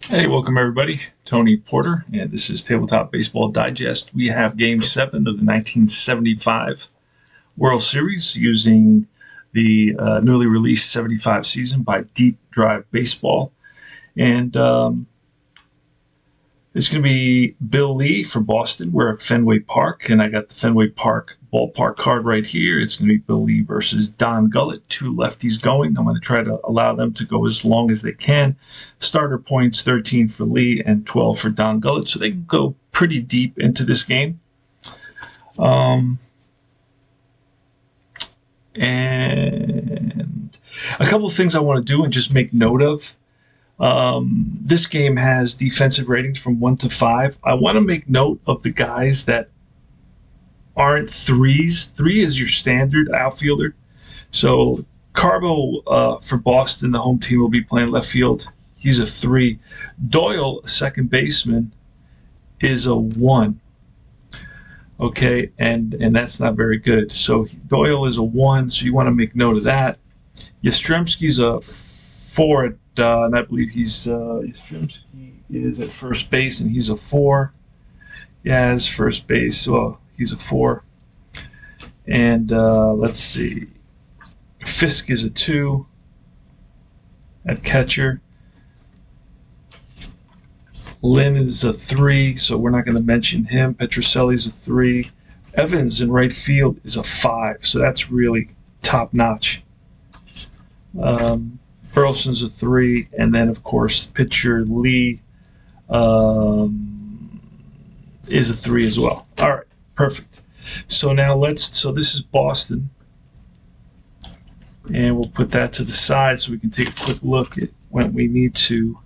Hey, welcome everybody. Tony Porter, and this is Tabletop Baseball Digest. We have Game 7 of the 1975 World Series using the newly released 75 season by Deep Drive Baseball. And it's going to be Bill Lee for Boston. We're at Fenway Park, and I got the Fenway Park ballpark card right here. It's going to be Bill Lee versus Don Gullett, two lefties going. I'm going to try to allow them to go as long as they can. Starter points 13 for Lee and 12 for Don Gullett, so they can go pretty deep into this game. And a couple of things I want to do and just make note of. This game has defensive ratings from 1 to 5. I want to make note of the guys that aren't threes. 3 is your standard outfielder. So Carbo for Boston, the home team, will be playing left field. He's a 3. Doyle, second baseman, is a 1. Okay, and that's not very good. So Doyle is a 1, so you want to make note of that. Yastrzemski's a 4, and I believe Yastrzemski is at first base, and he's a 4. Yeah, his first base, well, he's a 4. And let's see, Fisk is a 2 at catcher. Lynn is a 3, so we're not going to mention him. Petrocelli's a 3. Evans in right field is a 5, so that's really top notch. Burleson's a 3, and then of course pitcher Lee is a 3 as well. All right, perfect. So now so this is Boston, and we'll put that to the side so we can take a quick look at when we need to.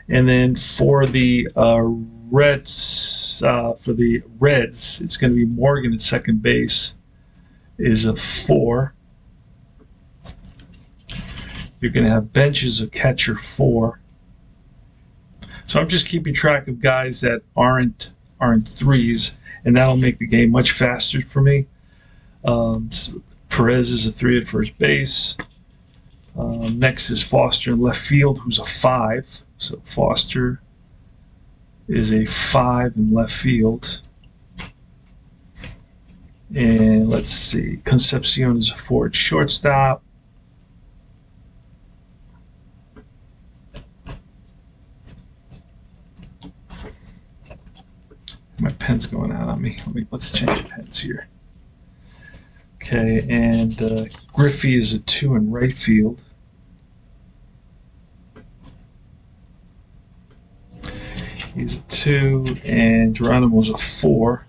And then for the Reds, it's going to be Morgan at second base is a 4. You're going to have Benches a catcher 4. So I'm just keeping track of guys that aren't threes, and that'll make the game much faster for me. So Perez is a 3 at first base. Next is Foster in left field, who's a 5. So Foster is a 5 in left field. And let's see, Concepcion is a 4 at shortstop. My pen's going out on me. Let's change pens here. Okay, and Griffey is a 2 in right field. He's a 2, and Geronimo's a 4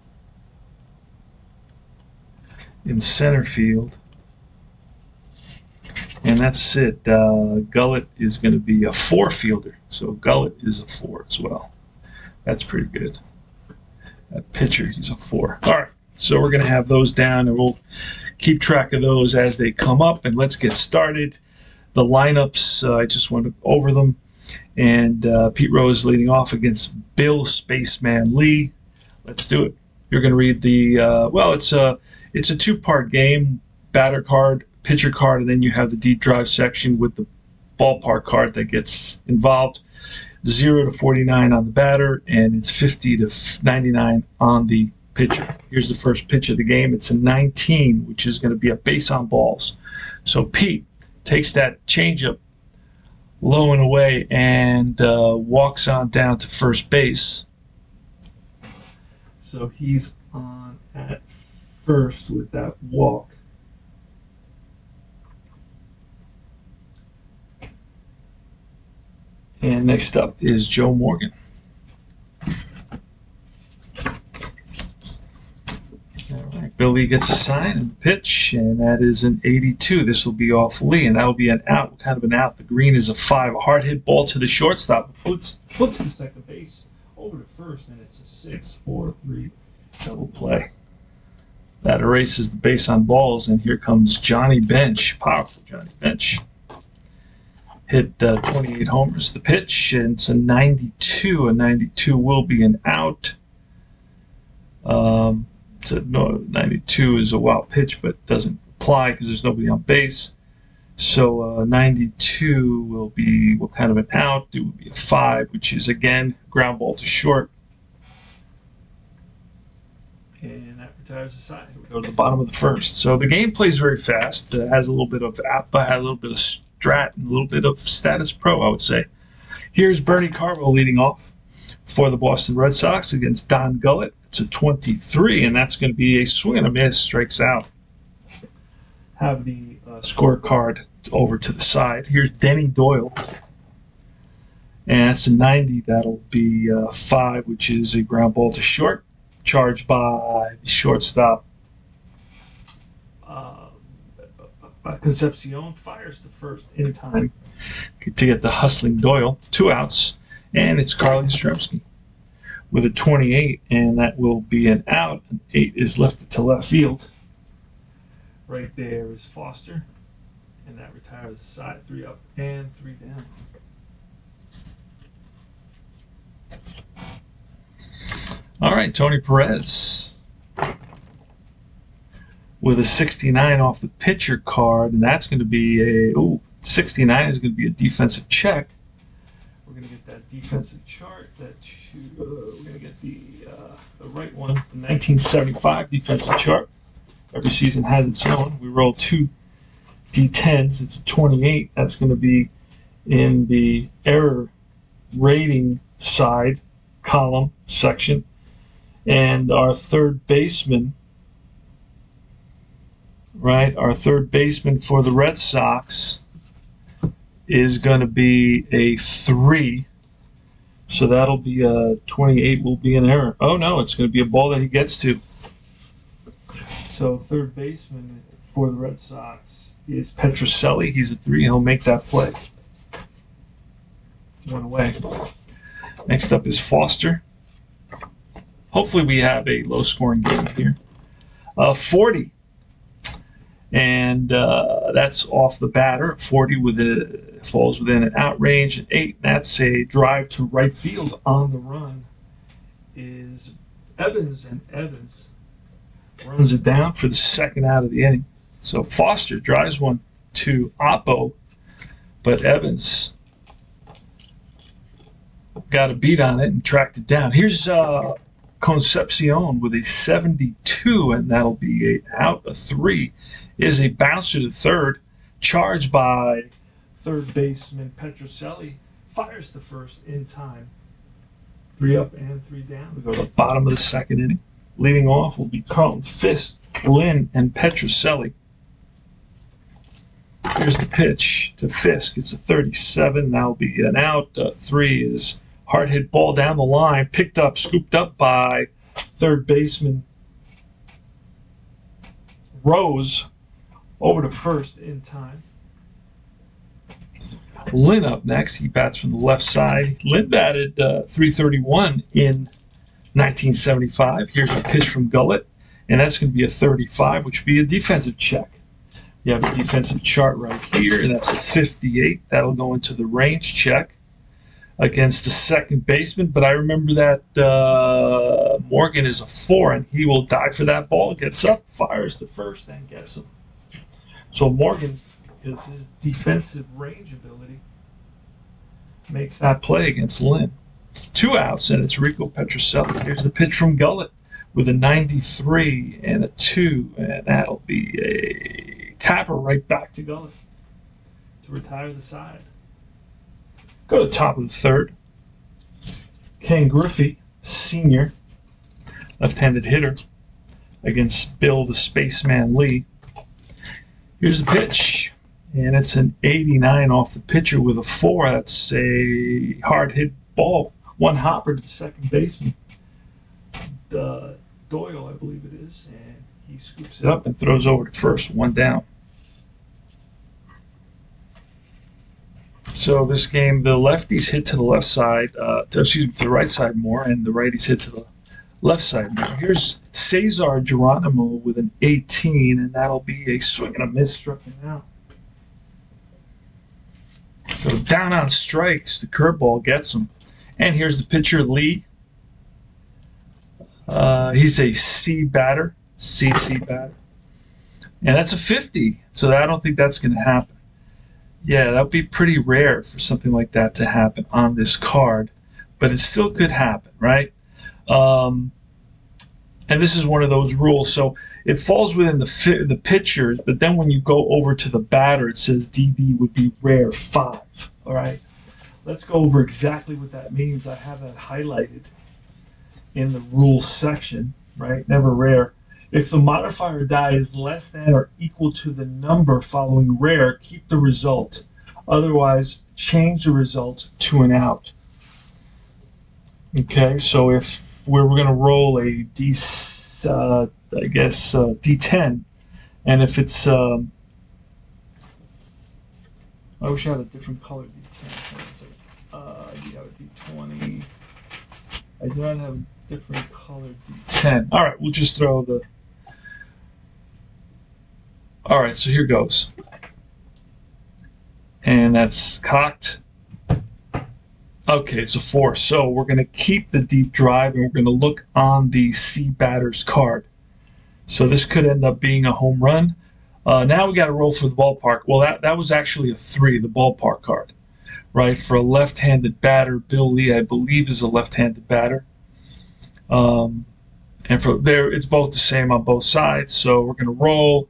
in center field. And that's it. Gullett is going to be a 4 fielder, so Gullett is a 4 as well. That's pretty good. That pitcher, he's a 4. All right, so we're going to have those down, and we'll keep track of those as they come up, and let's get started. The lineups, I just went over them. And Pete Rose leading off against Bill Spaceman Lee. Let's do it. You're going to read the it's a 2-part game: batter card, pitcher card, and then you have the deep drive section with the ballpark card that gets involved. 0 to 49 on the batter, and it's 50 to 99 on the pitcher. Here's the first pitch of the game. It's a 19, which is going to be a base on balls. So Pete takes that changeup low and away and walks on down to first base. So he's on at first with that walk. And next up is Joe Morgan. All right, Billy gets a sign and pitch, and that is an 82. This will be off Lee, and that will be an out. What kind of an out? The green is a 5. A hard hit ball to the shortstop. Flips to second base, over to first, and it's a 6-4-3 double play. That erases the base on balls, and here comes Johnny Bench. Powerful Johnny Bench. Hit 28 homers. The pitch, and it's a 92. A 92 will be an out. So no, 92 is a wild pitch, but doesn't apply because there's nobody on base. So 92 will be what kind of an out? It would be a 5, which is again ground ball to short. And that retires the side. We go to the bottom of the first. So the game plays very fast. It has a little bit of APA, has a little bit of Strat, and a little bit of Status Pro, I would say. Here's Bernie Carbo leading off for the Boston Red Sox against Don Gullett. It's a 23, and that's going to be a swing and a miss, strikes out. Have the scorecard over to the side. Here's Denny Doyle, and that's a 90. That'll be 5, which is a ground ball to short, charged by the shortstop. Concepcion fires the first in time to get the hustling Doyle. 2 outs, and it's Carly Yastrzemski with a 28, and that will be an out. An 8 is left to left field. Right there is Foster, and that retires the side. 3 up and 3 down. All right, Tony Perez with a 69 off the pitcher card, and that's going to be a 69 is going to be a defensive check. We're going to get that defensive chart. We're going to get the right one, the 1975 defensive chart. Every season has its own. We roll 2 D10s. It's a 28. That's going to be in the error rating side column section, and our third baseman. Right, our third baseman for the Red Sox is going to be a 3. So that'll be a 28 will be an error. Oh, no, it's going to be a ball that he gets to. So third baseman for the Red Sox is Petrocelli. He's a 3. He'll make that play. 1 away. Next up is Foster. Hopefully we have a low-scoring game here. 40. And that's off the batter. 40 falls within an out range. And 8, that's a drive to right field on the run, is Evans, and Evans runs it down for the second out of the inning. So Foster drives one to Oppo, but Evans got a beat on it and tracked it down. Here's Concepcion with a 72, and that'll be an out. A 3 is a bouncer to third, charged by third baseman Petrocelli. Fires the first in time. 3 up and 3 down. We go to the bottom of the second inning. Leading off will be Carlton Fisk, Lynn, and Petrocelli. Here's the pitch to Fisk. It's a 37. That'll be an out. 3 is hard hit ball down the line, picked up, scooped up by third baseman Rose, over to first in time. Lynn up next. He bats from the left side. Lynn batted .331 in 1975. Here's a pitch from Gullett, and that's going to be a 35, which would be a defensive check. You have a defensive chart right here, and that's a 58. That'll go into the range check against the second baseman, but I remember that Morgan is a 4, and he will die for that ball. Gets up, fires to first, and gets him. So Morgan, because his defensive range ability, makes that play against Lynn. 2 outs, and it's Rico Petrocelli. Here's the pitch from Gullett with a 93 and a 2, and that'll be a tapper right back to Gullett to retire the side. Go to top of the third. Ken Griffey, senior, left-handed hitter, against Bill the Spaceman Lee. Here's the pitch, and it's an 89 off the pitcher with a 4. That's a hard hit ball. 1 hopper to the second baseman, Doyle, I believe it is, and he scoops it up and throws over to first. 1 down. So this game, the lefties hit to the left side, to the right side more, and the righties hit to the left side more. Here's Cesar Geronimo with an 18, and that'll be a swing and a miss, struck him out. So down on strikes, the curveball gets him. And here's the pitcher, Lee. He's a C batter, CC batter. And that's a 50, so I don't think that's going to happen. Yeah, that would be pretty rare for something like that to happen on this card, but it still could happen, right? Um, and this is one of those rules. So it falls within the pitchers, but then when you go over to the batter, it says DD would be rare 5. All right, let's go over exactly what that means. I have that highlighted in the rules section, right? Never rare. If the modifier die is less than or equal to the number following rare, keep the result. Otherwise, change the result to an out. Okay, so if we're going to roll a D10, and if it's, I wish I had a different color D10. You have a D20. I do not have a different color D10. All right, we'll just throw the. All right, so here goes. And that's cocked. Okay, it's a 4. So we're going to keep the deep drive and we're going to look on the C batter's card. So this could end up being a home run. Now we got to roll for the ballpark. Well, that was actually a 3, the ballpark card, right? For a left-handed batter, Bill Lee, I believe, is a left-handed batter. And for there, it's both the same on both sides. So we're going to roll,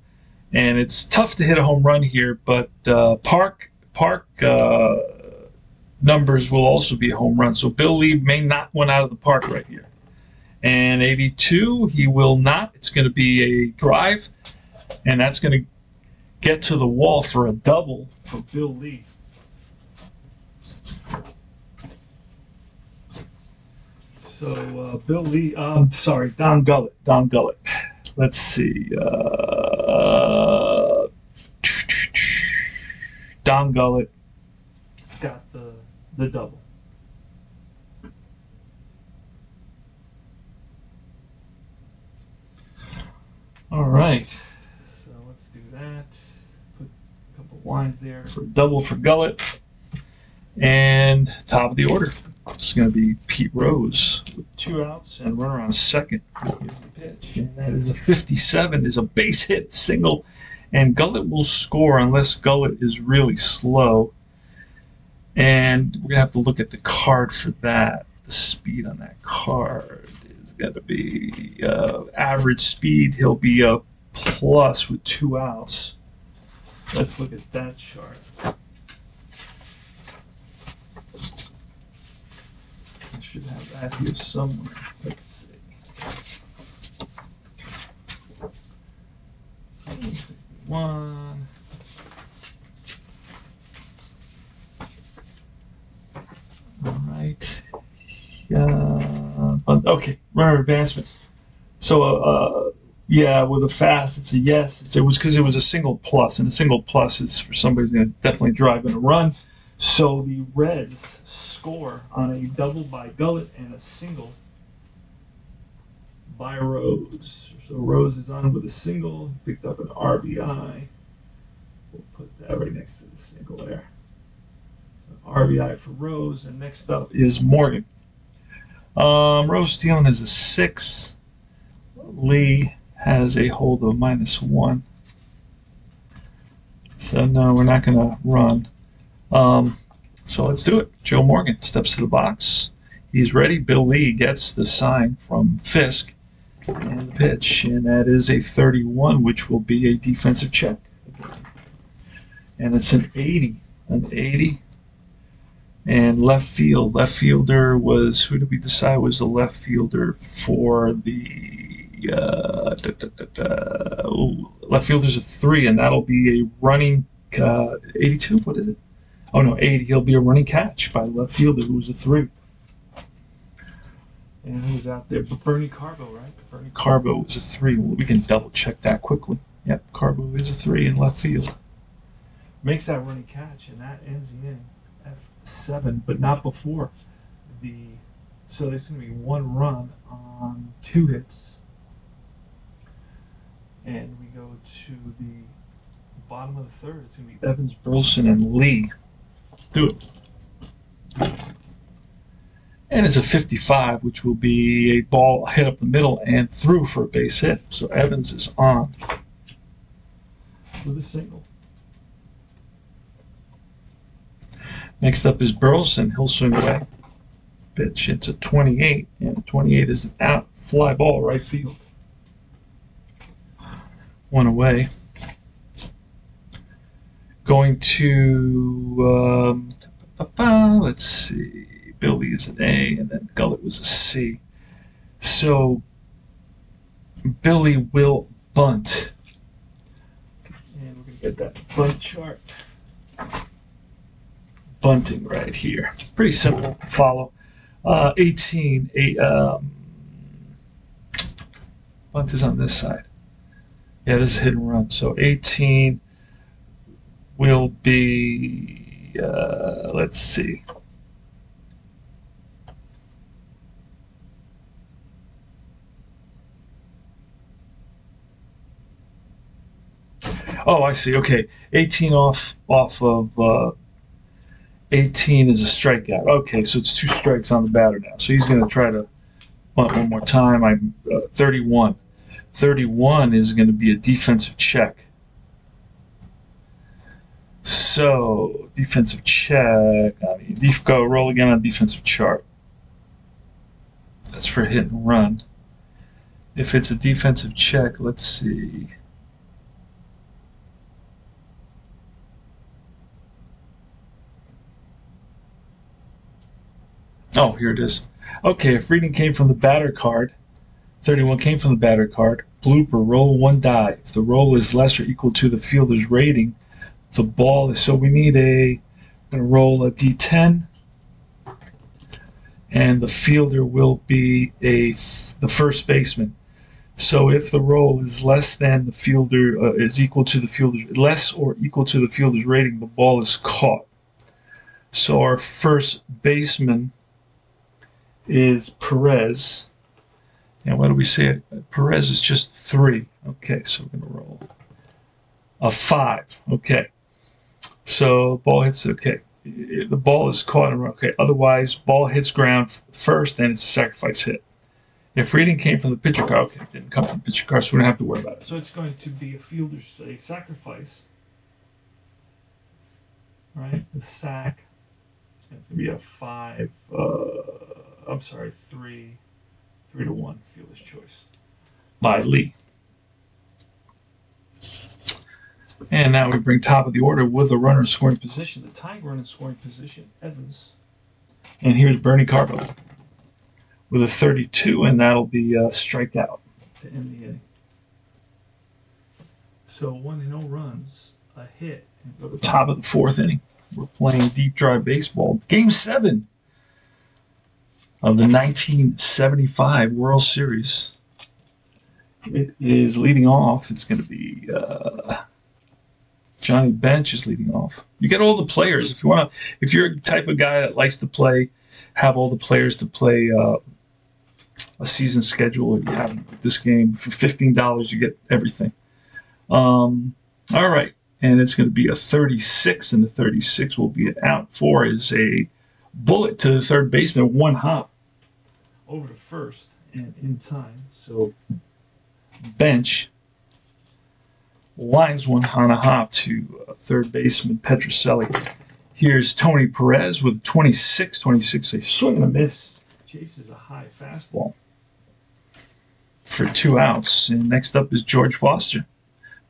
and it's tough to hit a home run here, but park numbers will also be a home run. So Bill Lee may knock one out of the park right here. And 82, he will not. It's going to be a drive, and that's going to get to the wall for a double for Bill Lee. So Bill Lee, sorry, Don Gullett. Let's see. Don Gullett got the double. All right, so let's do that. Put a couple lines there for double for Gullett. And top of the order, it's going to be Pete Rose with 2 outs and runner on second. Here's the pitch, and that is a 57, is a base hit single. And Gullett will score unless Gullett is really slow. And we're going to have to look at the card for that. The speed on that card is going to be average speed. He'll be a plus with 2 outs. Let's look at that chart. I should have that here somewhere. Let's see. 1. All right. Okay, runner advancement. So, yeah, with a fast, it's a yes. It was because it was a single plus, and a single plus is for somebody who's going to definitely drive in a run. So the Reds score on a double by Gullett and a single by Rose. So Rose is on with a single. He picked up an RBI. We'll put that right next to the single there. So RBI for Rose, and next up is Morgan. Rose stealing is a 6. Lee has a hold of -1. So no, we're not going to run. So let's do it. Joe Morgan steps to the box. He's ready. Bill Lee gets the sign from Fisk and the pitch, and that is a 31, which will be a defensive check. And it's an 80. And left field. Left fielder was, who did we decide was the left fielder for the left fielder's a 3, and that'll be a running 82. What is it? Oh no, 80. He'll be a running catch by the left fielder who was a 3. And who's out there? But Bernie Carbo, right? Bernie Carbo was a 3. Well, we can double check that quickly. Yep, Carbo is a 3 in left field. Makes that running catch, and that ends the inning. F7, but not before so there's going to be 1 run on 2 hits. And we go to the bottom of the 3rd. It's going to be Evans, Burleson, and Lee. Do it. And it's a 55, which will be a ball hit up the middle and through for a base hit. So Evans is on with a single. Next up is Burleson. He'll swing away. Pitch. It's a 28, and 28 is an out. Fly ball, right field. One away. Going to, let's see. Billy is an A, and then Gullet was a C. So Billy will bunt. And we're going to get that bunt chart. Bunting right here. Pretty simple to follow. 18. Bunt is on this side. Yeah, this is hit and run. So 18 will be, let's see. Oh, I see. Okay, 18 off of 18 is a strikeout. Okay, so it's 2 strikes on the batter now. So he's going to try to bunt one more time. I'm 31. 31 is going to be a defensive check. So defensive check. Go roll again on defensive chart. That's for hit and run. If it's a defensive check, let's see. Oh, here it is. Okay, if reading came from the batter card, 31 came from the batter card, blooper, roll 1 die. If the roll is less or equal to the fielder's rating, the ball is, so we need we're going to roll a D10, and the fielder will be the first baseman. So if the roll is less than the fielder, is equal to the fielder's, less or equal to the fielder's rating, the ball is caught. So our first baseman is Perez. And what do we say? Perez is just 3. Okay, so we're going to roll a 5. Okay. So ball hits, okay. The ball is caught. Okay, otherwise, ball hits ground first, and it's a sacrifice hit. If reading came from the pitcher card, okay, it didn't come from the pitcher card, so we don't have to worry about it. So it's going to be a fielder's sacrifice. Right? The sack. It's going to be a 5. I'm sorry, 3 to 1 fielder's choice by Lee. And now we bring top of the order with a runner in scoring position. The tying runner in scoring position, Evans. And here's Bernie Carbo with a 32, and that'll be a strikeout to end the inning. So 1-0 runs, a hit, and go to the top of the 4th inning. We're playing deep drive baseball. Game 7 of the 1975 World Series. It is leading off. It's going to be Johnny Bench is leading off. You get all the players. If you want to, if you're the type of guy that likes to play, have all the players to play a season schedule. You have this game for $15. You get everything. All right, and it's going to be a 36, and the 36 will be an out. 4 is a bullet to the third baseman, 1 hop over to first and in time. So Bench lines one on a hop to third baseman Petroselli. Here's Tony Perez with 26. 26, a swing and a miss. Chases a high fastball for 2 outs. And next up is George Foster.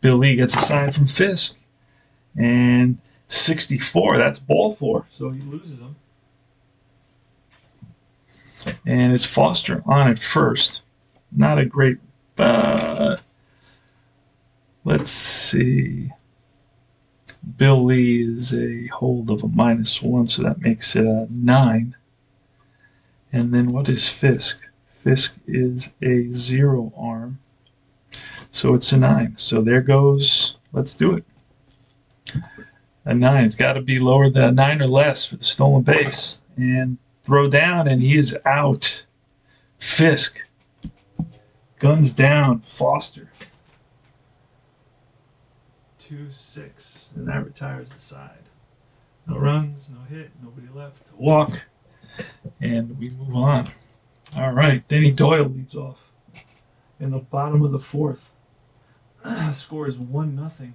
Bill Lee gets a sign from Fisk. And 64, that's ball 4. So he loses him. And it's Foster on at first. Not a great... let's see. Bill Lee is a hold of a -1, so that makes it a 9. And then what is Fisk? Fisk is a 0 arm. So it's a 9. So there goes, let's do it. A 9. It's got to be lower than a 9 or less for the stolen base. And throw down, and he is out. Fisk. Guns down. Foster. 2-6. And that retires the side. No runs, no hit, nobody left to walk. And we move on. All right. Denny Doyle leads off in the bottom of the 4th. Score is 1-0.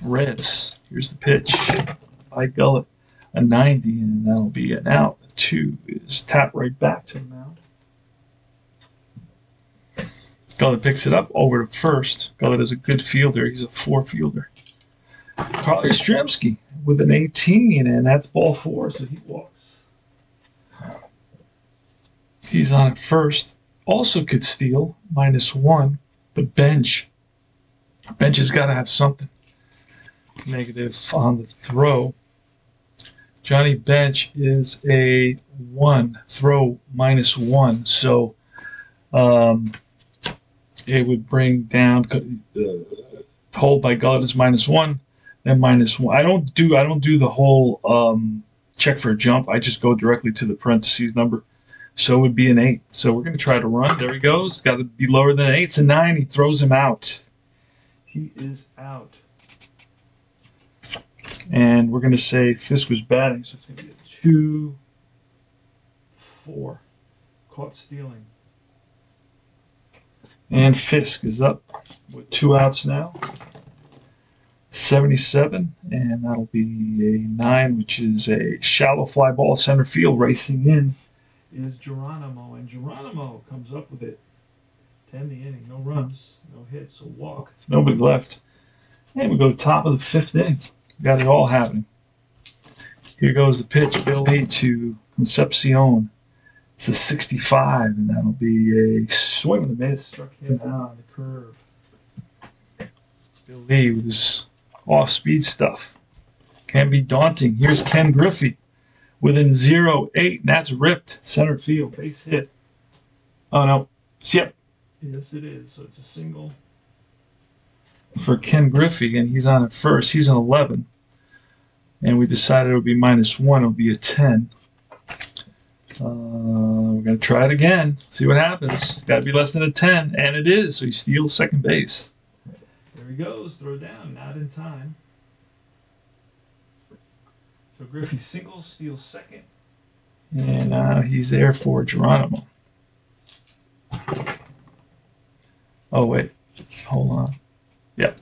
Reds. Here's the pitch. by Gullett a 90, and that'll be an out. 2 is tap right back to the mound. Gullett picks it up over to first. Gullett is a good fielder. He's a 4 fielder. Carly Yastrzemski with an 18, and that's ball 4, so he walks. He's on at first. Also could steal, -1, but Bench. Bench has got to have something. Negative on the throw. Johnny Bench is a 1, throw -1, so it would bring down hold by Gullett is -1, then -1. I don't do the whole check for a jump. I just go directly to the parentheses number. So it would be an 8. So we're going to try to run. There he goes. Got to be lower than an 8. It's a 9. He throws him out. He is out. And we're going to say Fisk was batting, so it's going to be a 2, 4. Caught stealing. And Fisk is up with 2 outs now. 77, and that'll be a 9, which is a shallow fly ball center field. Racing in is Geronimo, and Geronimo comes up with it. 10 the inning, no runs, no hits, a walk, nobody left. And we go top of the 5th inning. Got it all happening. Here goes the pitch, Billy to Concepcion. It's a 65, and that'll be a swing and a miss. Struck him out on the curve. Billy with his off-speed stuff. Can be daunting. Here's Ken Griffey within 0-8, and that's ripped. Center field, base hit. Oh, no. Yep. Yes, it is. So it's a single for Ken Griffey, and he's on at first. He's an 11. And we decided it would be -1. It'll be a 10. We're going to try it again. See what happens. It's got to be less than a 10, and it is. So he steals second base. There he goes. Throw down. Not in time. So Griffey singles, steals second. And he's there for Geronimo. Oh, wait. Hold on. Yep.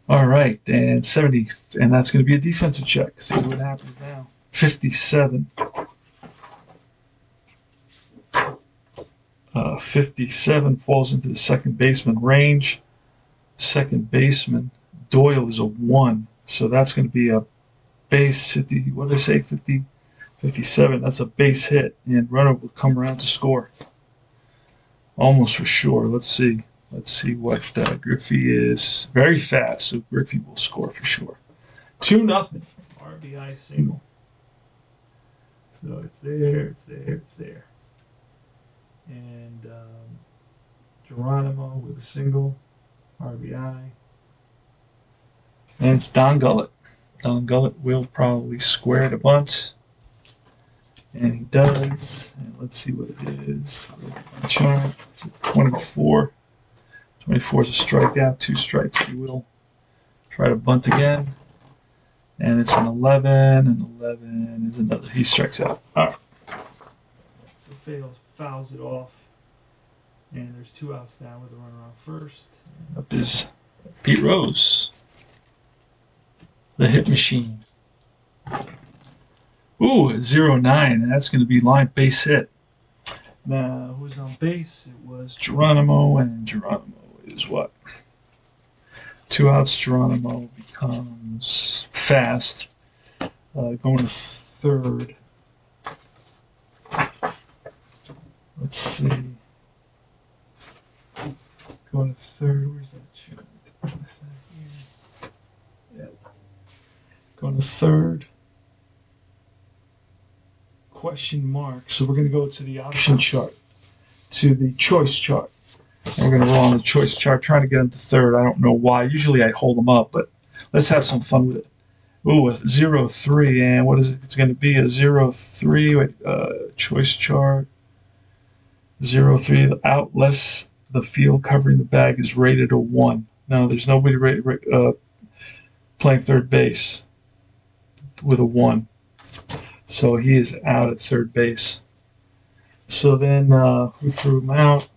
All right. And 70. And that's going to be a defensive check. See what happens now. 57. 57 falls into the second baseman range. Second baseman, Doyle, is a 1. So that's going to be a base 50. What did I say? 50, 57. That's a base hit. And runner will come around to score. Almost for sure. Let's see. Let's see what Griffey is. Very fast. So Griffey will score for sure. 2-0. RBI single. So it's there. It's there. It's there. And Geronimo with a single, RBI. And it's Don Gullett. Don Gullett will probably square the bunt. And he does. And let's see what it is. Chart. It's a 24. 24 is a strikeout. 2 strikes. He will try to bunt again. And it's an 11. And 11 is another. He strikes out. All right. So fouls it off. And there's 2 outs now with a runner on first. And up is Pete Rose, the hit machine. Ooh, at 0-9, and that's going to be line base hit. Now, who's on base? It was Geronimo, and Geronimo is what? 2 outs, Geronimo becomes fast. Going to third. Let's see. Going to third. Where's that chart? Yeah. Going to third. Question mark. So we're going to go to the option chart, to the choice chart. And we're going to roll on the choice chart, trying to get him to third. I don't know why. Usually I hold him up, but let's have some fun with it. Ooh, with 0-3, and what is it? It's going to be a 0-3. Wait, choice chart. 0-3. Out less the field covering the bag is rated a 1. No, there's nobody playing third base with a 1. So he is out at third base. So then who threw him out?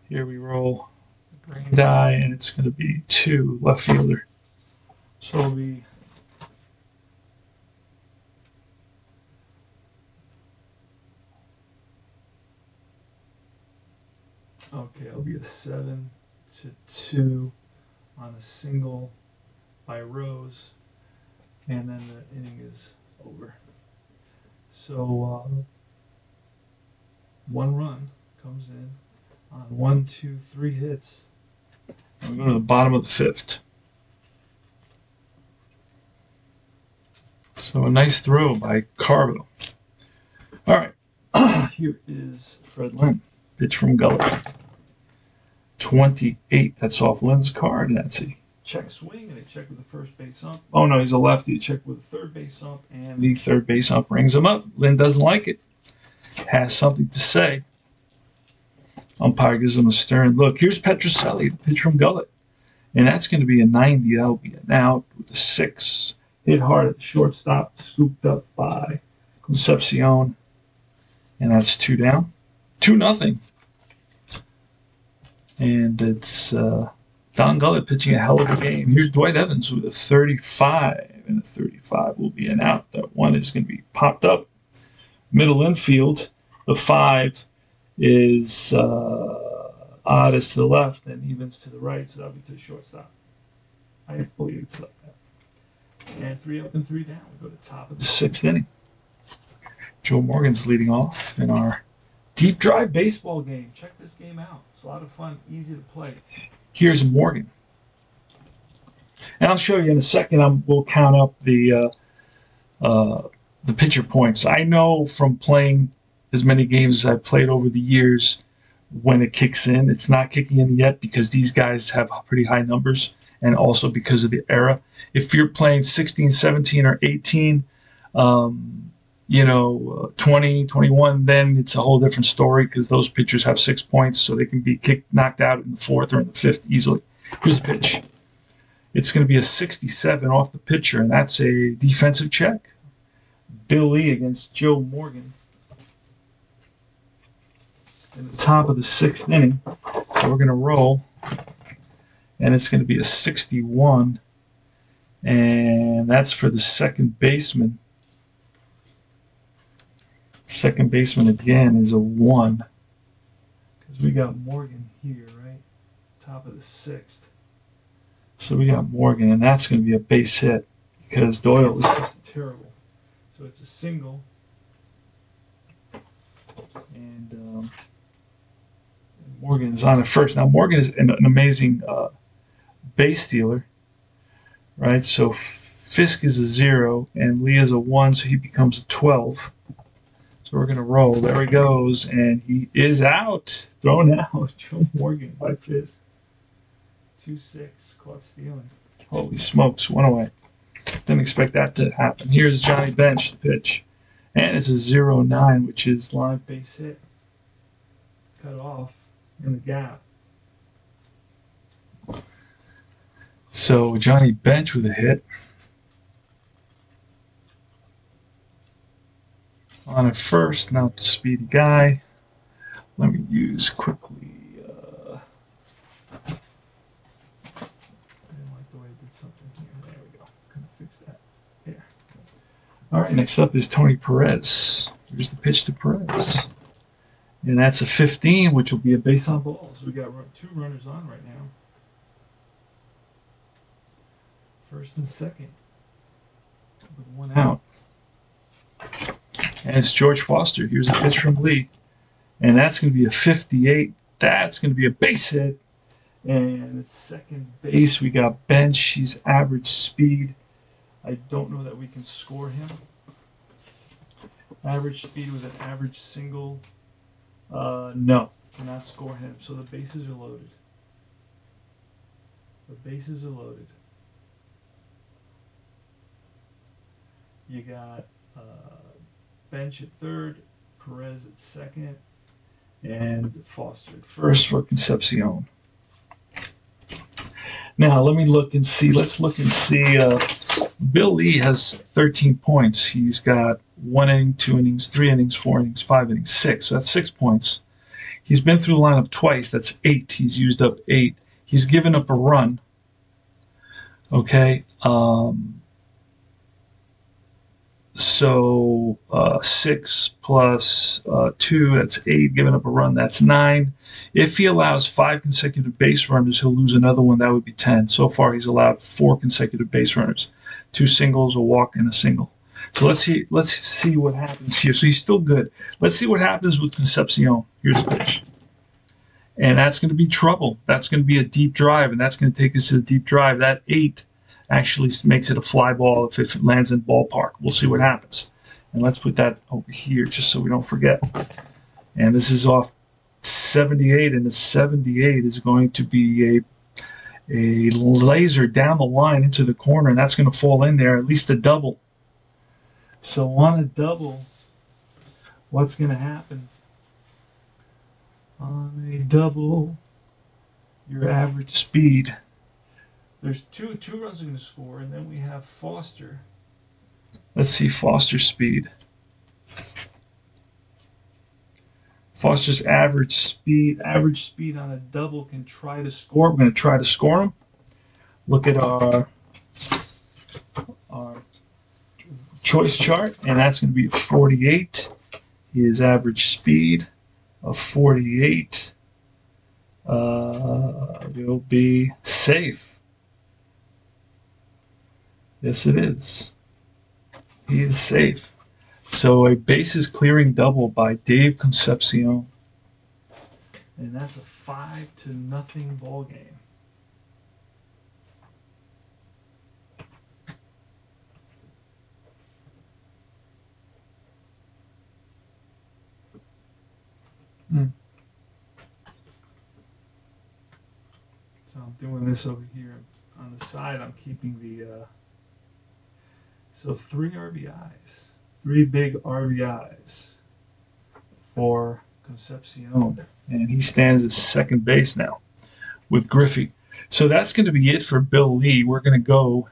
Here we roll the green die, and it's going to be 2, left fielder. So it'll be okay. It'll be a 7-2 on a single by Rose, and then the inning is over. So 1 run comes in on 1, 2, 3 hits. And we go to the bottom of the 5th. So a nice throw by Carbo. All right, here is Fred Lynn. Pitch from Gullet. 28. That's off Lynn's card. And that's a check swing and a check with the first base ump. Oh no, he's a lefty. A check with the third base ump, and the third base ump rings him up. Lynn doesn't like it. Has something to say. Umpire gives him a stern look. Here's Petrocelli, the pitch from Gullet. And that's going to be a 90. That'll be an out with a 6. Hit hard at the shortstop, scooped up by Concepcion. And that's 2 down. 2-0. And it's Don Gullet pitching a hell of a game. Here's Dwight Evans with a 35. And a 35 will be an out. That 1 is going to be popped up. Middle infield. The 5 is oddest to the left and evens to the right, so that'll be to the shortstop. I fully accept that. And 3 up and 3 down. We go to the top of the 6th inning. Joe Morgan's leading off in our deep drive baseball game. Check this game out. It's a lot of fun, easy to play. Here's Morgan. And I'll show you in a second. We'll count up the pitcher points. I know from playing as many games as I've played over the years, when it kicks in, it's not kicking in yet because these guys have pretty high numbers, and also because of the era. If you're playing 16, 17, or 18, 20, 21, then it's a whole different story because those pitchers have 6 points, so they can be knocked out in the 4th or in the 5th easily. Here's the pitch. It's going to be a 67 off the pitcher, and that's a defensive check. Bill Lee against Joe Morgan in the top of the 6th inning. So we're going to roll, and it's going to be a 61, and that's for the second baseman. Second baseman again is a 1 because we got Morgan here, right? Top of the 6th. So we got Morgan, and that's going to be a base hit because Doyle is just terrible. So it's a single, and Morgan is on at first. Now Morgan is an amazing base stealer, right? So Fisk is a 0, and Lee is a 1, so he becomes a 12. So we're going to roll. There he goes, and he is out. Thrown out. Joe Morgan by Fisk. 2-6, caught stealing. Holy smokes, 1 away. Didn't expect that to happen. Here's Johnny Bench, the pitch. And it's a 0-9, which is live base hit. Cut off in the gap. So Johnny Bench with a hit. On at first, not the speedy guy. Let me use quickly. I didn't like the way I did something here. There we go. Gonna fix that. There. All right, next up is Tony Perez. Here's the pitch to Perez. And that's a 15, which will be a base on ball. So we got 2 runners on right now. First and second. With 1 out. And it's George Foster. Here's a pitch from Lee. And that's going to be a 58. That's going to be a base hit. And at second base, we got Bench. He's average speed. I don't know that we can score him. Average speed with an average single. No, cannot score him. So the bases are loaded. The bases are loaded. You got Bench at third, Perez at second, and Foster at first for Concepcion. Now let me look and see. Let's look and see. Bill Lee has 13 points. He's got 1 inning, 2 innings, 3 innings, 4 innings, 5 innings, 6. So that's 6 points. He's been through the lineup twice. That's 8. He's used up 8. He's given up a run. Okay. So 6 plus 2, that's 8. Giving up a run, that's 9. If he allows 5 consecutive base runners, he'll lose another one. That would be 10. So far, he's allowed 4 consecutive base runners, 2 singles, a walk, and a single. So let's see. Let's see what happens here. So he's still good. Let's see what happens with Concepcion. Here's the pitch, and that's going to be trouble. That's going to be a deep drive, and that's going to take us to the deep drive. That 8 actually makes it a fly ball if it lands in ballpark. We'll see what happens. And let's put that over here just so we don't forget. And this is off 78, and the 78 is going to be a laser down the line into the corner, and that's going to fall in there, at least a double. So on a double, what's going to happen? On a double, your average speed. There's two runs are going to score, and then we have Foster. Let's see Foster's speed. Foster's average speed on a double can try to score. We're going to try to score him. Look at our choice chart, and that's going to be 48. His average speed of 48 will be safe. Yes, it is. He is safe. So a bases clearing double by Dave Concepcion. And that's a 5-0 ball game. So I'm doing this over here on the side. I'm keeping the so 3 RBIs, 3 big RBIs for Concepcion, and he stands at second base now with Griffey. So that's going to be it for Bill Lee. We're going to go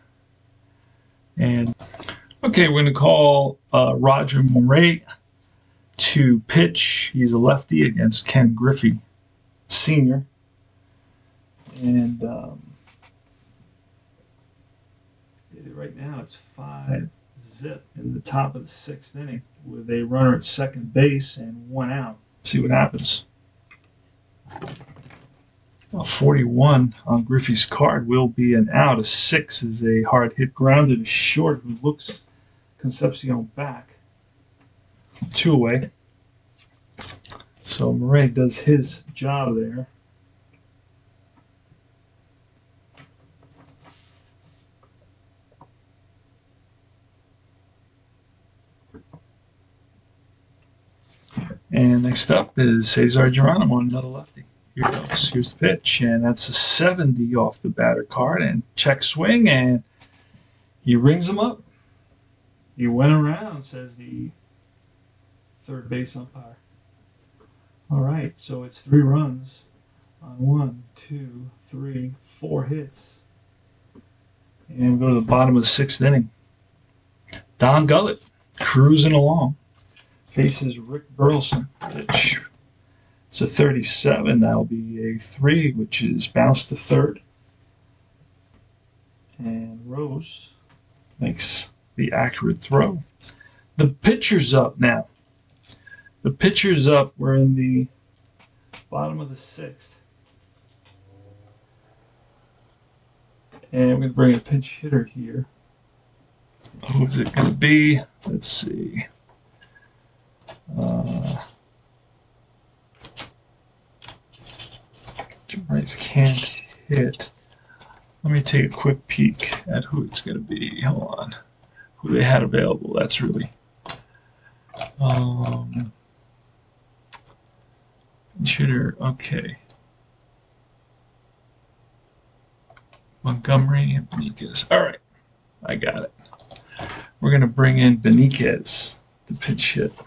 and okay, we're going to call Roger Moret to pitch. He's a lefty against Ken Griffey Sr. And right now it's 5-0 in the top of the 6th inning with a runner at second base and 1 out. See what happens. 41 on Griffey's card will be an out. A 6 is a hard hit grounder to short who looks Concepcion back. 2 away. So Murray does his job there. And next up is Cesar Geronimo, another lefty. Here goes. Here's the pitch, and that's a 70 off the batter card, and check swing, and he rings him up. He went around, says the third base umpire. All right, so it's 3 runs on 1, 2, 3, 4 hits. And we go to the bottom of the 6th inning. Don Gullett cruising along. Faces Rick Burleson. Pitch. It's a 37. That'll be a 3, which is bounced to third. And Rose makes the accurate throw. The pitcher's up now. The pitcher's up. We're in the bottom of the 6th. And we're going to bring a pinch hitter here. Who's it going to be? Let's see. Jim Rice can't hit. Let me take a quick peek at who it's going to be. Hold on. Who they had available. That's really. Hitter. Okay. Montgomery and Beniquez. All right. I got it. We're going to bring in Beniquez to pitch hit.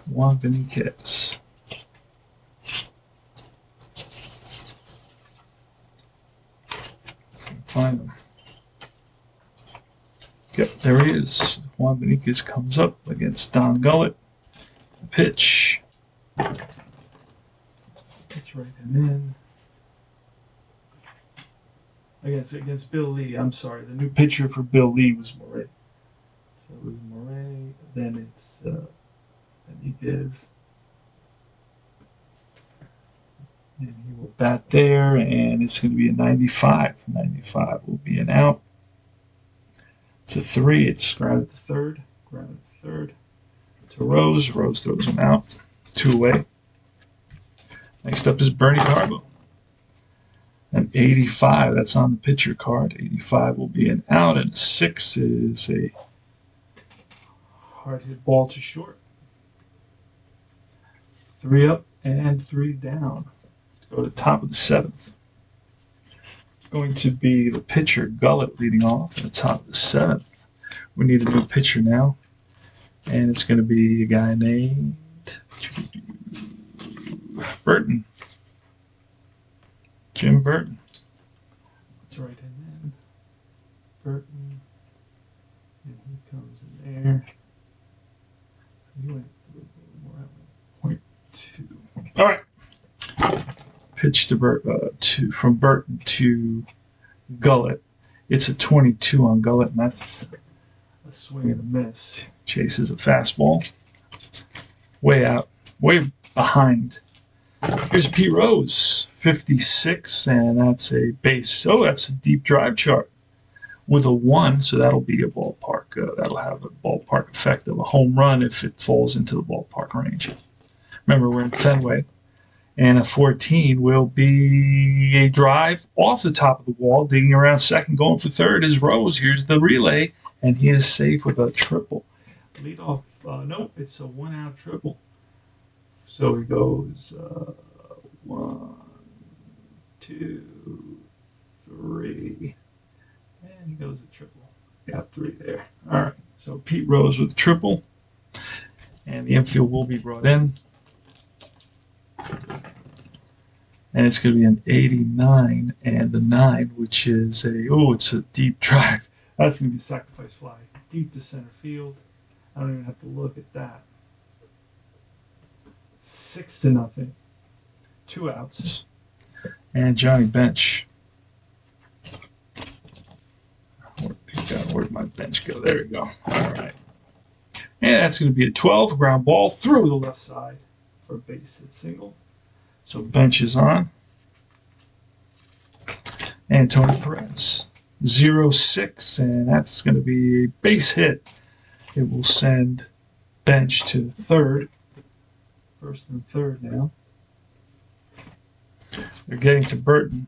Juan Beniquez. Find him. Yep, there he is. Juan Beniquez comes up against Don Gullett. The pitch. Let's write him in. against Bill Lee. I'm sorry. The new pitcher for Bill Lee was Moray. So it was Moray. Then it's Benitez. And he will bat there, and it's going to be a 95. 95 will be an out. It's a 3. It's grounded to third. Grounded to third. To Rose. Rose throws him out. 2 away. Next up is Bernie Darbo. An 85. That's on the pitcher card. 85 will be an out, and a 6 is a hard hit ball to short. 3 up and 3 down. Go to the top of the 7th. It's going to be the pitcher, Gullett, leading off at the top of the 7th. We need a new pitcher now. And it's going to be a guy named Burton. Jim Burton. That's right, and then Burton. And he comes in there. He went a little more out. 0.2. All right. Pitch to from Burton to Gullett. It's a 22 on Gullett, and that's a swing and a miss. Chases a fastball. Way out. Way behind. Here's Pete Rose, 56, and that's a base. Oh, that's a deep drive chart with a 1, so that'll be a ballpark. That'll have a ballpark effect of a home run if it falls into the ballpark range. Remember, we're in Fenway. And a 14 will be a drive off the top of the wall, digging around second, going for third is Rose. Here's the relay, and he is safe with a triple. Lead off, nope, it's a 1-out triple. So he goes 1, 2, 3, and he goes a triple. Got 3 there. All right, so Pete Rose with a triple, and the infield will be brought in. And it's going to be an 89 and the 9, which is it's a deep drive. That's going to be a sacrifice fly. Deep to center field. I don't even have to look at that. 6-0. 2 outs. And Johnny Bench. Where'd my bench go? There we go. All right. And that's going to be a 12 ground ball through the left side for a base hit single. So Bench is on. And Tony Perez. 0-6, and that's going to be a base hit. It will send Bench to third. First and third now. They're getting to Burton.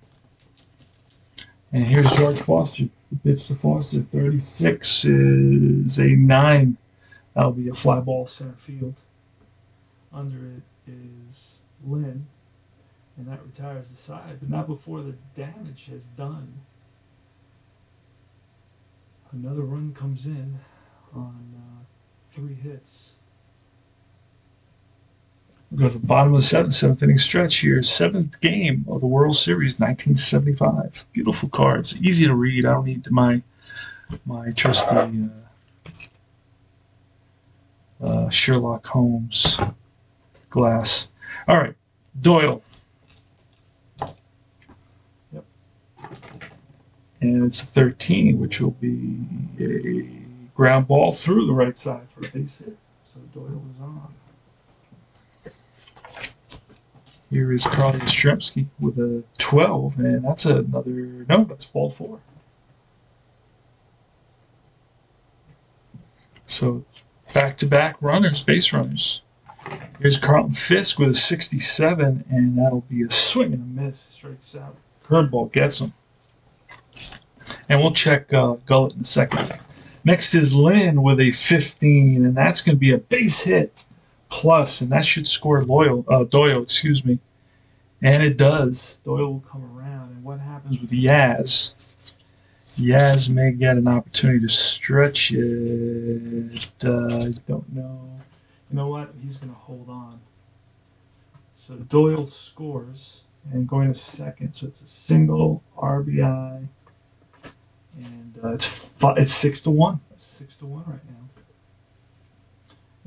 And here's George Foster. The pitch to Foster. 36 is a 9. That'll be a fly ball center field. Under it is Lynn. And that retires the side, but not before the damage has done. Another run comes in on 3 hits. We'll go to the bottom of the 7th inning stretch here. 7th game of the World Series, 1975. Beautiful cards, easy to read. I don't need my trusty Sherlock Holmes glass. All right, Doyle. Yep. And it's a 13, which will be a ground ball through the right side for a base hit. So Doyle is on. Here is Carl Yastrzemski with a 12, and that's that's ball 4. So back-to-back runners, base runners. Here's Carlton Fisk with a 67, and that'll be a swing and a miss. Strikes out. Curveball gets him. And we'll check Gullett in a second. Next is Lynn with a 15, and that's going to be a base hit plus, and that should score Doyle, And it does. Doyle will come around, and what happens with Yaz? Yaz may get an opportunity to stretch it. I don't know. You know what? He's going to hold on. So Doyle scores, and going to second, so it's a single RBI, and it's 6-1. 6-1 right now.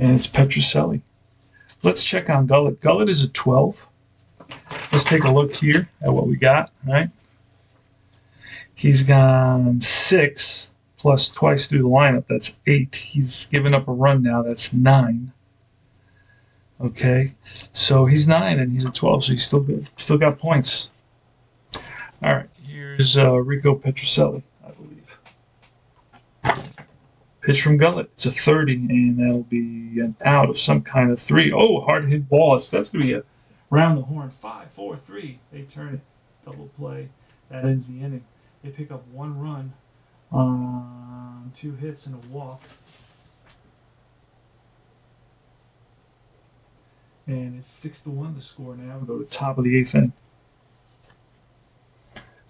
And it's Petrocelli. Let's check on Gullett. Gullett is a 12. Let's take a look here at what we got, right? He's gone 6 plus twice through the lineup. That's 8. He's given up a run now. That's 9. Okay, so he's 9 and he's a 12, so he's still good. Still got points. All right, here's Rico Petrocelli, I believe. Pitch from Gullet. It's a 30, and that'll be an out of some kind of 3. Oh, hard hit ball. That's going to be a round the horn. 5, 4, 3. They turn it. Double play. That ends the inning. They pick up 1 run on 2 hits and a walk. And it's 6-1 the score now. We go to the top of the 8th inning.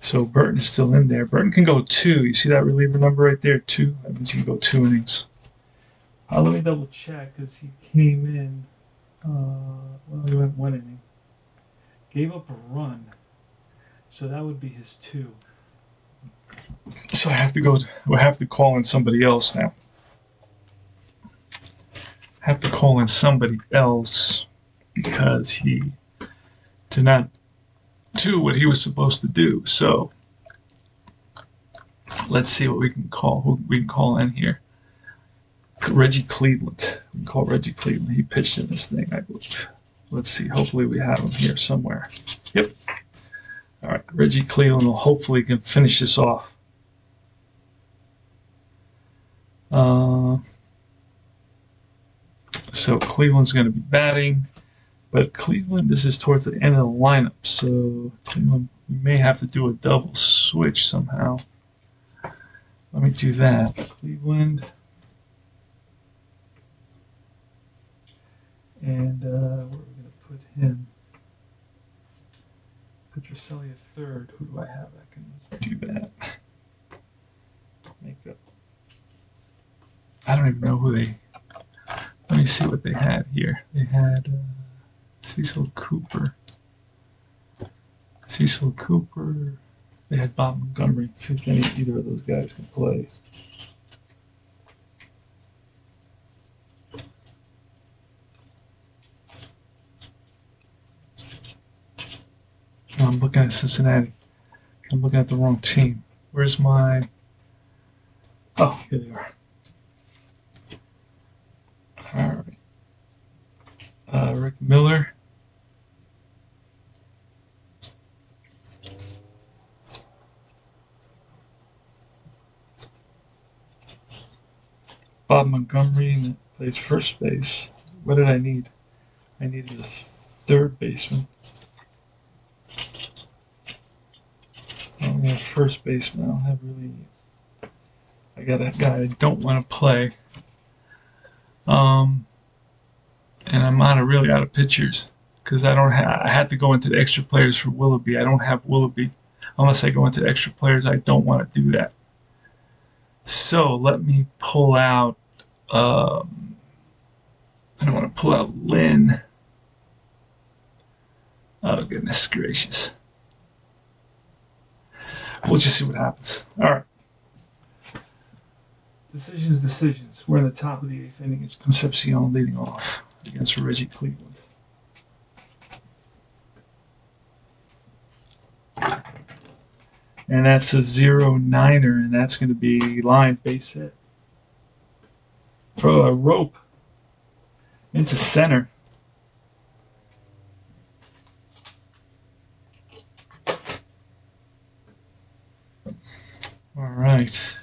So Burton is still in there. Burton can go 2. You see that reliever number right there? 2. That means he can go 2 innings. Let me double check because he came in. Well, he went 1 inning. Gave up a run. So that would be his 2. So I have to go. I have to call in somebody else now. I have to call in somebody else because he did not do what he was supposed to do. So let's see what we can call. Who we can call in here? Reggie Cleveland. We can call Reggie Cleveland. He pitched in this thing, I believe. Let's see. Hopefully we have him here somewhere. Yep. All right. Reggie Cleveland will hopefully can finish this off. So Cleveland's going to be batting. But Cleveland, this is towards the end of the lineup, so Cleveland, we may have to do a double switch somehow. Let me do that. Cleveland. And where are we going to put him? Petrocelli at third. Who do I have that can do that? Make up. I don't even know who they. Let me see what they had here. They had Cecil Cooper. They had Bob Montgomery. See if either of those guys can play. No, I'm looking at Cincinnati. I'm looking at the wrong team. Where's my... Oh, here they are. All right. Rick Miller. Bob Montgomery plays first base. What did I need? I needed a third baseman. I only have first baseman. I don't have really... I got a guy I don't want to play. And I'm really out of pitchers because I had to go into the extra players for Willoughby. I don't have Willoughby. Unless I go into the extra players, I don't want to do that. So let me pull out, I don't want to pull out Lynn. Oh, goodness gracious. We'll just see what happens. All right. Decisions. We're in the top of the 8th inning. It's Concepcion leading off against Reggie Cleveland. And that's a 0-9er, and that's going to be line base hit. Throw a rope into center. All right.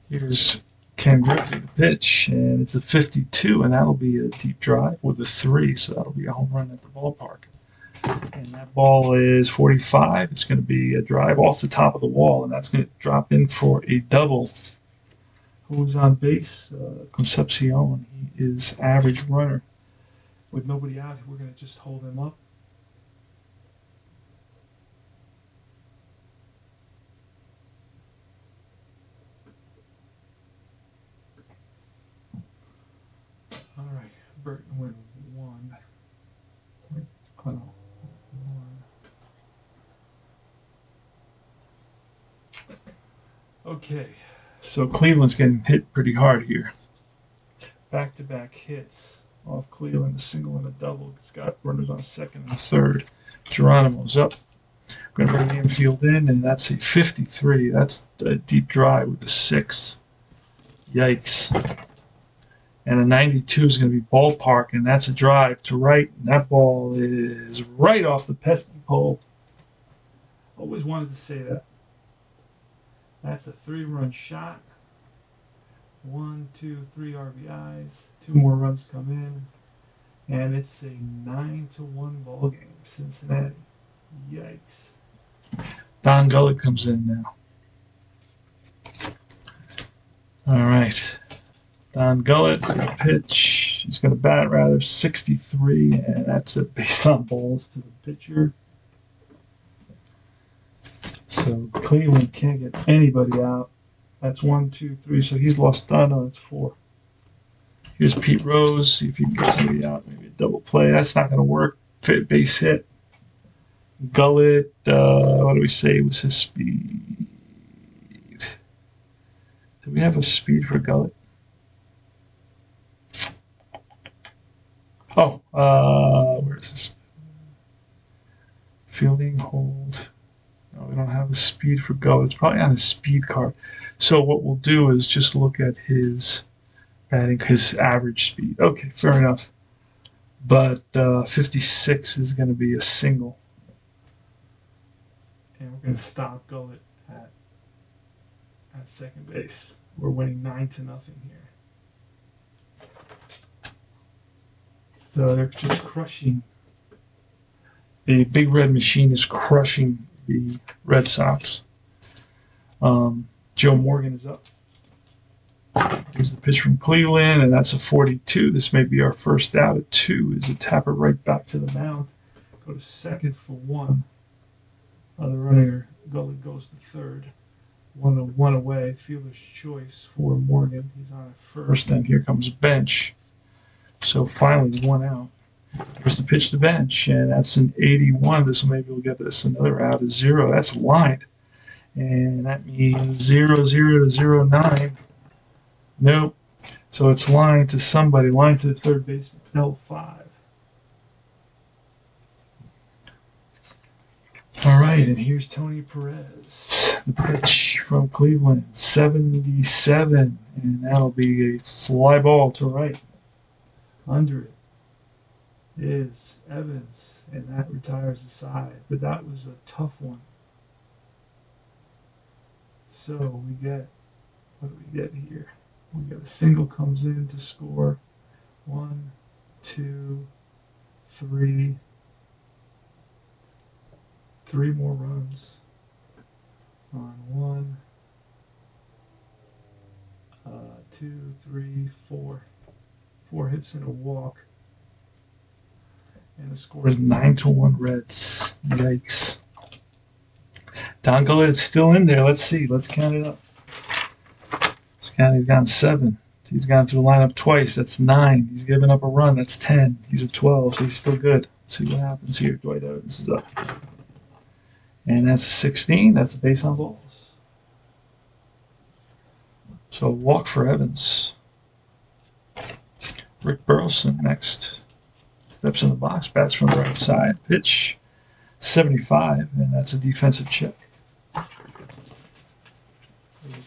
Here's Ken Griffey, the pitch, and it's a 52, and that'll be a deep drive with a 3, so that'll be a home run at the ballpark. And that ball is 45. It's going to be a drive off the top of the wall, and that's going to drop in for a double. Who's on base? Concepcion. He is average runner. With nobody out, we're going to just hold him up. All right, Burton went 1. Clennell 1. Okay, so Cleveland's getting hit pretty hard here. Back-to-back hits off Cleveland, a single and a double. It's got runners on second and third. Geronimo's up. We're going to bring the infield in, and that's a 53. That's a deep drive with a 6. Yikes. And a 92 is going to be ballpark, and that's a drive to right. And that ball is right off the pesky pole. Always wanted to say that. That's a 3-run shot. 1, 2, 3 RBIs. 2 more runs come in. And it's a 9-1 ball game. Cincinnati. Yikes. Don Gullett comes in now. All right. Don Gullett's going to pitch. He's going to bat, rather, 63, and that's a base on balls to the pitcher. So Cleveland can't get anybody out. That's 1, 2, 3. So he's lost. No, that's 4. Here's Pete Rose. See if he can get somebody out. Maybe a double play. That's not going to work. Base hit. Gullett. What do we say was his speed? Do we have a speed for Gullett? Oh, where is this? Fielding, hold. No, we don't have a speed for Gullett. It's probably on his speed card. So what we'll do is just look at his batting, his average speed. Okay, fair enough. But 56 is going to be a single. And we're going to stop Gullett at second base. We're winning 9-0 here. So they're just crushing. The big red machine is crushing the Red Sox. Joe Morgan is up. Here's the pitch from Cleveland, and that's a 42. This may be our first out at 2. Is a tapper right back to the mound. Go to second for 1. The runner Gullett goes to third. 1 away. Fielder's choice for Morgan. He's on at first, and here comes a bench. So finally, 1 out. Here's the pitch to bench, and that's an 81. This will maybe we'll get this another out of 0. That's lined, and that means 0-0 to 0-9. Nope. So it's lined to somebody, lined to the third baseman, L5. All right, and here's Tony Perez. The pitch from Cleveland, 77, and that'll be a fly ball to right. Under it is Evans, and that retires the side. But that was a tough one. So we get, what do we get here? We get a single comes in to score. 1, 2, 3. 3 more runs on 1, 2, 3, 4. 4 hits and a walk. And the score is 9-1 Reds. Yikes. Don Gullett is still in there. Let's see. Let's count it up. This guy, he's gone 7. He's gone through the lineup twice. That's 9. He's given up a run. That's 10. He's at 12, so he's still good. Let's see what happens here. Dwight Evans is up. And that's a 16. That's a base on balls. So walk for Evans. Rick Burleson next. Steps in the box, bats from the right side. Pitch, 75, and that's a defensive check.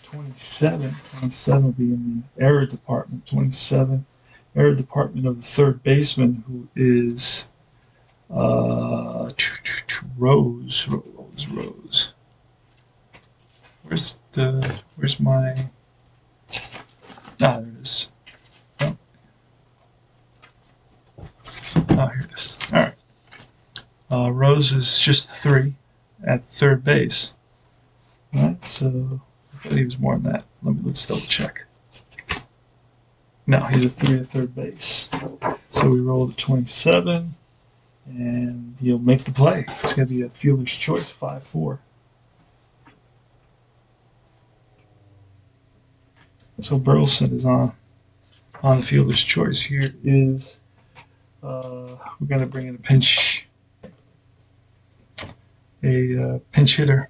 27. 27 will be in the error department. 27, error department of the third baseman, who is Rose. Where's my? There it is. Oh, here it is. All right. Rose is just 3 at third base. All right, so I thought he was more than that. Let's double check. No, he's a 3 at third base. So we roll to 27, and he'll make the play. It's going to be a fielder's choice, 5-4. So Burleson is on the fielder's choice. Here is we're going to bring in a pinch hitter,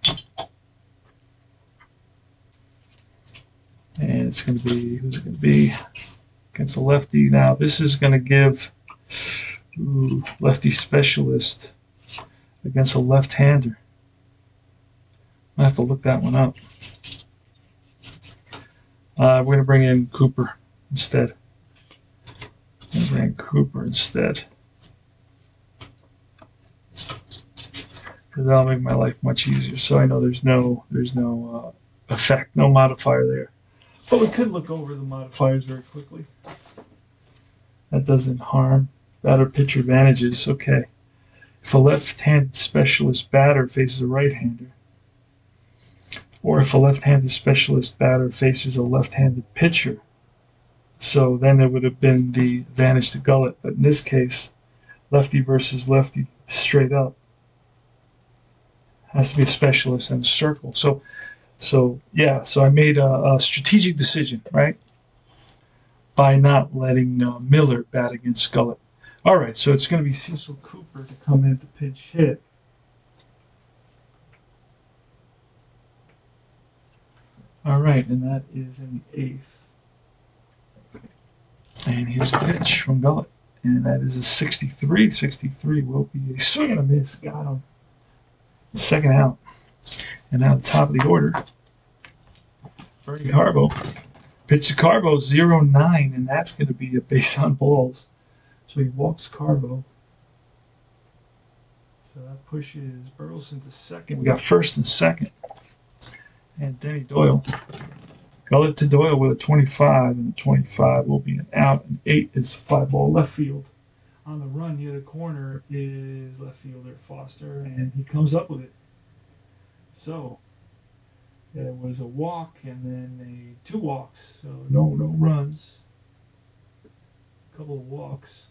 and it's going to be, who's it going to be? Against a lefty. Now this is going to give lefty specialist against a left-hander. I have to look that one up. We're going to bring in Cooper instead. Bring Cooper instead. Because that'll make my life much easier. So I know there's no effect, no modifier there. But we could look over the modifiers very quickly. That doesn't harm. Batter pitcher advantages. Okay. If a left-handed specialist batter faces a right-hander, or if a left-handed specialist batter faces a left-handed pitcher, so then it would have been the advantage to Gullet. But in this case, lefty versus lefty, straight up, has to be a specialist and a circle. So I made a strategic decision, right, by not letting Miller bat against Gullet. All right, so it's going to be Cecil Cooper to come in to pinch hit. All right, and that is in the 8th. And here's the pitch from Gullet. And that is a 63. 63 will be a swing and a miss. Got him. Second out. And now the top of the order. Bernie Carbo. Pitch to Carbo, 0-9, and that's going to be a base on balls. So he walks Carbo. So that pushes Burleson to second. We got first and second. And Denny Doyle. Gullet to Doyle with a 25, and the 25 will be an out, and 8 is fly ball left field. On the run near the corner is left fielder Foster, and he comes up with it. So there was a walk and then two walks, so no runs. A couple of walks.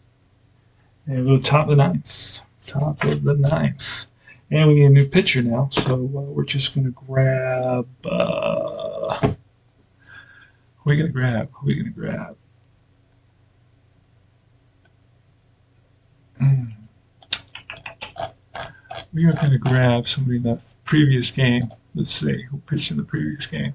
And we'll go top of the 9th. Top of the 9th. And we need a new pitcher now, so we're just going to grab... Who are we going to grab? We are going to grab somebody in the previous game. Let's see who pitched in the previous game.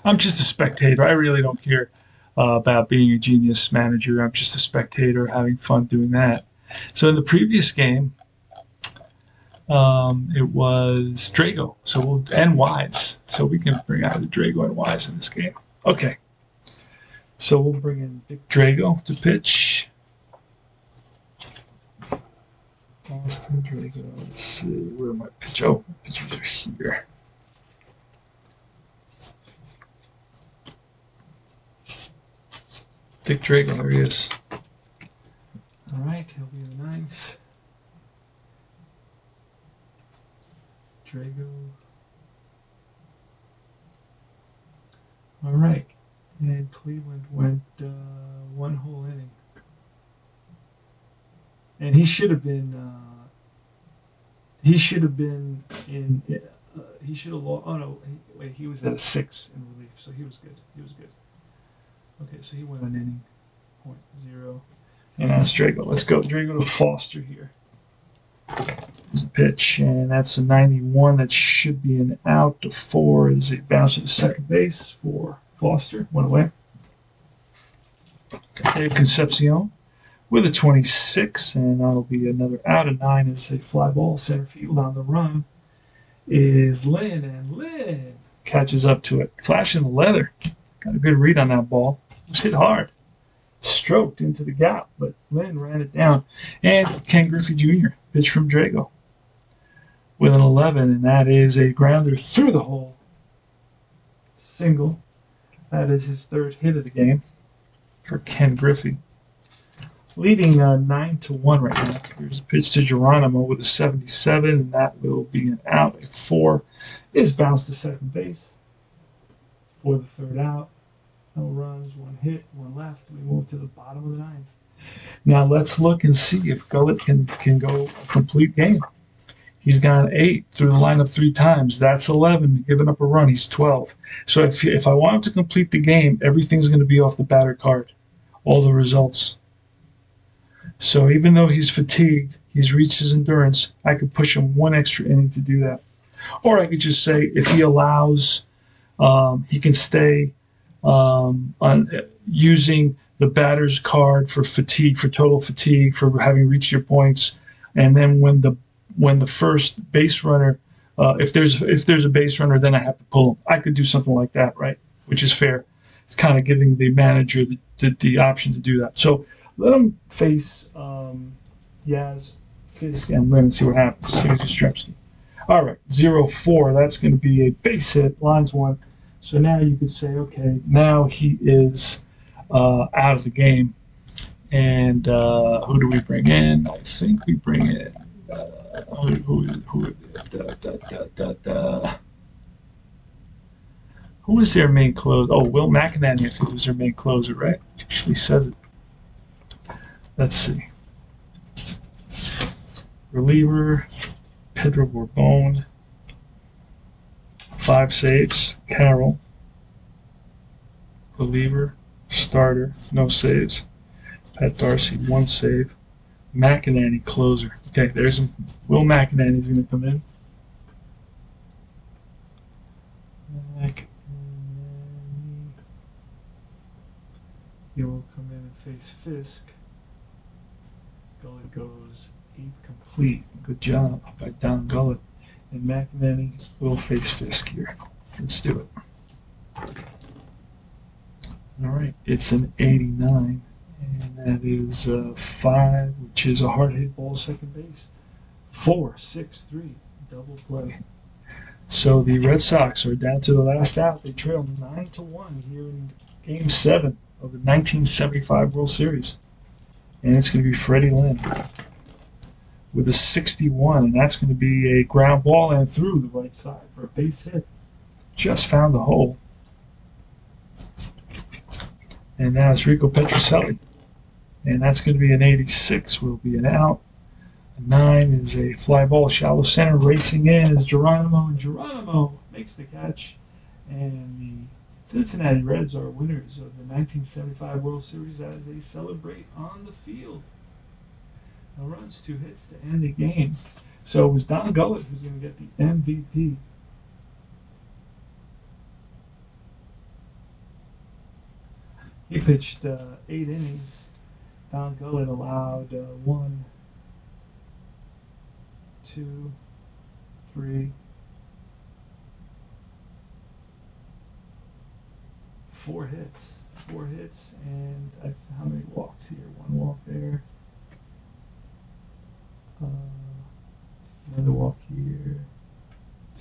I'm just a spectator. I really don't care about being a genius manager. I'm just a spectator having fun doing that. So in the previous game, it was Drago, and Wise. So we can bring either Drago and Wise in this game. Okay. So we'll bring in Dick Drago to pitch. Austin Drago. Let's see, where are my pitch? Oh, my pitchers are here. Dick Drago, there he is. All right, he'll be in the 9th. Drago. All right, and Cleveland went one whole inning, and he should have been. He should have been in. He should have lost. Oh no! He was at a 6 in relief, so he was good. Okay, so he went an inning, 0.0. And that's Drago. Let's go. Drago to Foster here. There's the pitch, and that's a 91. That should be an out. The 4 is a bounce to the second base for Foster. One away. Dave Concepcion with a 26, and that'll be another out. A 9 is a fly ball center field. On the run is Lynn, and Lynn catches up to it. Flashing the leather. Got a good read on that ball. It was hit hard. Stroked into the gap, but Lynn ran it down. And Ken Griffey Jr. pitch from Drago with an 11, and that is a grounder through the hole. Single. That is his 3rd hit of the game for Ken Griffey. Leading 9-1 right now. Here's a pitch to Geronimo with a 77, and that will be an out. A 4 is bounced to second base for the 3rd out. No runs, 1 hit, 1 left. We move to the bottom of the 9th. Now let's look and see if Gullet can go a complete game. He's gone 8 through the lineup 3 times. That's 11. Giving up a run, he's 12. So if I want him to complete the game, everything's going to be off the batter card. All the results. So even though he's fatigued, he's reached his endurance, I could push him 1 extra inning to do that. Or I could just say if he allows, he can stay on using the batter's card for fatigue, for total fatigue, for having reached your points, and then when when the first base runner, if there's a base runner, then I have to pull him. I could do something like that, right? Which is fair. It's kind of giving the manager the option to do that. So let him face Yaz, Fisk, and we're going to see what happens. Here's Yastrzemski. All right, 0-4. That's going to be a base hit, lines one. So now you could say, okay, now he is out of the game. And who do we bring in? I think we bring in who is their main closer? Oh, Will McInerney, I think, was their main closer, right? Actually says it. Let's see. Reliever, Pedro Borbon. 5 saves. Carroll. Reliever, starter, no saves. Pat Darcy, 1 save. McInerney, closer. Okay, there's him. Will McInerney's going to come in. McInerney. He will come in and face Fisk. Gullet goes 8 complete. Good job by Don Gullet. And McInerney will face Fisk here. Let's do it. All right, it's an 89. And that is 5, which is a hard hit ball second base. 4, 6, 3, double play. So the Red Sox are down to the last out. They trail 9-1 here in Game 7 of the 1975 World Series. And it's going to be Freddie Lynn with a 61, and that's going to be a ground ball and through the right side for a base hit. Just found the hole. And now it's Rico Petrocelli. And that's going to be an 86, will be an out. A 9 is a fly ball, shallow center. Racing in is Geronimo, and Geronimo makes the catch. And the Cincinnati Reds are winners of the 1975 World Series as they celebrate on the field. No runs, 2 hits to end the game. So it was Don Gullet who's going to get the MVP. He pitched 8 innings. Don Gullet allowed 1, 2, 3, 4 hits. 4 hits, and how many walks here? 1 walk there. Another walk here.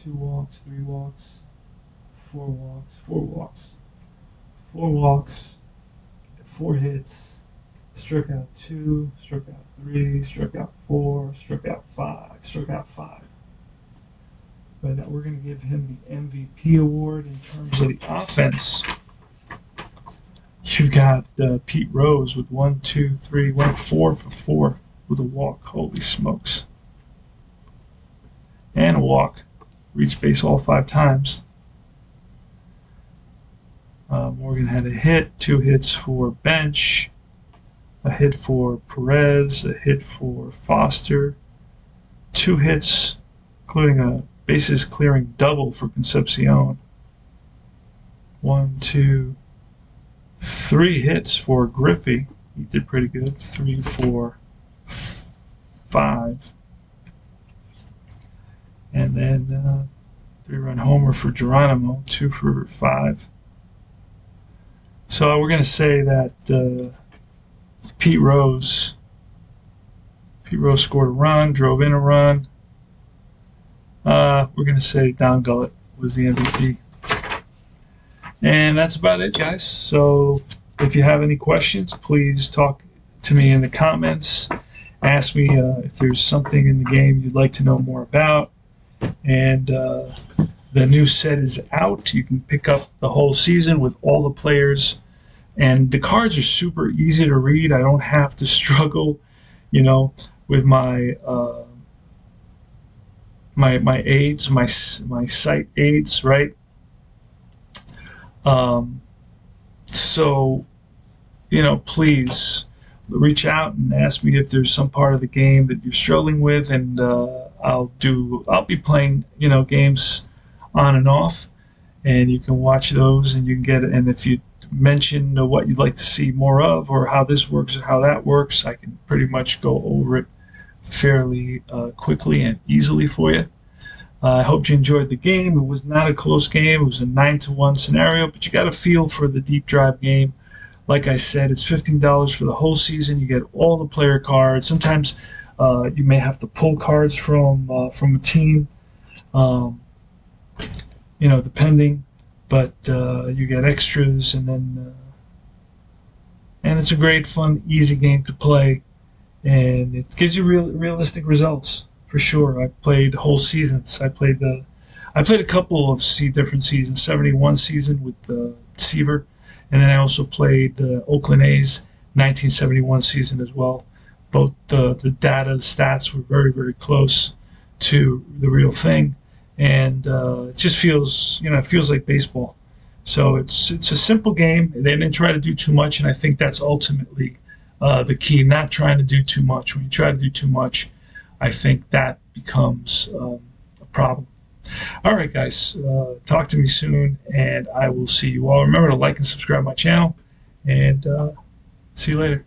2 walks, 3 walks, 4 walks, 4 walks. 4 walks, 4 hits. Struck out 2, struck out 3, struck out 4, struck out 5, struck out 5. But we're going to give him the MVP award in terms of the offense. You've got Pete Rose with 1, 2, 3, went 4 for 4 with a walk. Holy smokes. And a walk. Reached base all 5 times. Morgan had a hit, 2 hits for Bench. A hit for Perez, a hit for Foster, 2 hits, including a bases clearing double for Concepcion. 1, 2, 3 hits for Griffey. He did pretty good. 3, 4, 5. And then 3-run homer for Geronimo, 2 for 5. So we're going to say that Pete Rose scored a run, drove in a run. We're going to say Don Gullet was the MVP. And that's about it, guys. So if you have any questions, please talk to me in the comments. Ask me if there's something in the game you'd like to know more about. And the new set is out. You can pick up the whole season with all the players. And the cards are super easy to read. I don't have to struggle, with my my aids, my site aids, right? So, please reach out and ask me if there's some part of the game that you're struggling with, and I'll be playing, games on and off, and you can watch those, and you can get it. And if you mention what you'd like to see more of, or how this works or how that works, I can pretty much go over it fairly quickly and easily for you. I hope you enjoyed the game. It was not a close game. It was a 9-1 scenario, but you got a feel for the deep drive game. Like I said, it's $15 for the whole season. You get all the player cards. Sometimes you may have to pull cards from a team, depending. But you get extras, and it's a great, fun, easy game to play, and it gives you realistic results for sure. I played whole seasons. I played a couple of different seasons. 71 season with Seaver, and then I also played the Oakland A's 1971 season as well. Both the data, the stats were very, very close to the real thing, and it just feels, it feels like baseball. So it's a simple game. They didn't try to do too much, and I think that's ultimately the key. Not trying to do too much. When you try to do too much, I think that becomes a problem. All right, guys, talk to me soon, and I will see you all. Remember to like and subscribe my channel, and see you later.